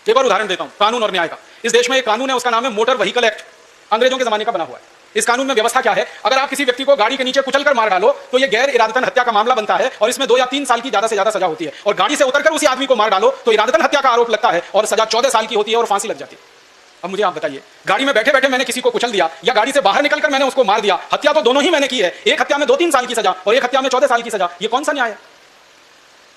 एक और उदाहरण देता हूं कानून और न्याय का। इस देश में एक कानून है, उसका नाम है मोटर व्हीकल एक्ट, अंग्रेजों के जमाने का बना हुआ है। इस कानून में व्यवस्था क्या है, अगर आप किसी व्यक्ति को गाड़ी के नीचे कुचलकर मार डालो तो यह गैर इरादतन हत्या का मामला बनता है और इसमें 2 या 3 साल की ज्यादा से ज्यादा सजा होती है। और गाड़ी से उतरकर उसी आदमी को मार डालो तो इरादतन हत्या का आरोप लगता है और सजा 14 साल की होती है और फांसी लग जाती है। अब मुझे आप बताइए, गाड़ी में बैठे बैठे मैंने किसी को कुचल दिया या गाड़ी से बाहर निकलकर मैंने उसको मार दिया, हत्या तो दोनों ही मैंने की है। एक हत्या में 2-3 साल की सजा और एक हत्या में 14 साल की सजा, यह कौन सा न्याय है?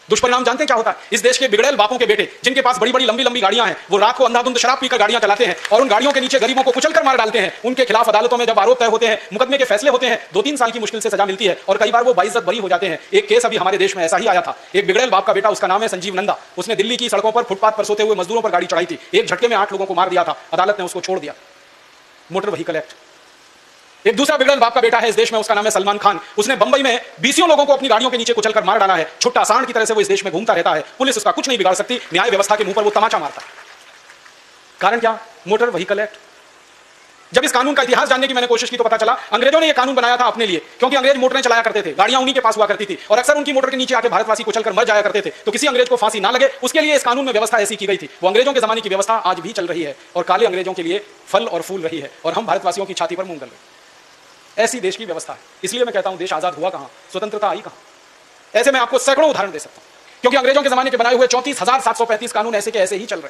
दुष्परिणाम जानते हैं क्या होता है? इस देश के बिगड़ेल बापों के बेटे जिनके पास बड़ी बड़ी लंबी लंबी गाड़ियां हैं, वो रात को अंधाधुंध शराब पीकर गाड़ियां चलाते हैं और उन गाड़ियों के नीचे गरीबों को कुचलकर मार डालते हैं। उनके खिलाफ अदालतों में जब आरोप तय होते हैं, मुकदमे के फैसले होते हैं, 2-3 साल की मुश्किल से सजा मिलती है और कई बार वो बाइज्जत बरी हो जाते हैं। एक केस अभी हमारे देश में ऐसा ही आया था। एक बिगड़ेल बाप का बेटा, उसका नाम है संजीव नंदा, उसने दिल्ली की सड़कों पर फुटपाथ पर सोते हुए मजदूरों पर गाड़ी चढ़ाई थी। एक झटके में 8 लोगों को मार दिया था। अदालत ने उसको छोड़ दिया। Motor vehicle act. एक दूसरा बिगड़ल बाप का बेटा है इस देश में, उसका नाम है सलमान खान। उसने बंबई में 20 लोगों को अपनी गाड़ियों के नीचे कुचलकर मार डाला है। छुट्टा सांड की तरह से वो इस देश में घूमता रहता है। पुलिस उसका कुछ नहीं बिगाड़ सकती, न्याय व्यवस्था के मुंह पर वो तमाचा मारता है। कारण क्या? Motor vehicle act. जब इस कानून का इतिहास जानने की मैंने कोशिश की तो पता चला अंग्रेजों ने यह कानून बनाया था अपने लिए, क्योंकि अंग्रेज मोटरें चलाया करते थे, गाड़ियां उन्हीं के पास हुआ करती थी और अक्सर उनकी मोटर के नीचे आके भारतवासी कुचलकर मर जाया करते थे। तो किसी अंग्रेज को फांसी ना लगे उसके लिए इस कानून में व्यवस्था ऐसी की गई थी। वो अंग्रेजों के जमाने की व्यवस्था आज भी चल रही है और काले अंग्रेजों के लिए फल और फूल रही है और हम भारतवासियों की छाती पर मूंग दल रहे हैं। ऐसी देश की व्यवस्था है। इसलिए मैं कहता हूं देश आजाद हुआ कहां, स्वतंत्रता आई कहां। ऐसे मैं आपको सैकड़ों उदाहरण दे सकता हूं, क्योंकि अंग्रेजों के जमाने के बनाए हुए 34,735 कानून ऐसे के ऐसे ही चल रहे हैं।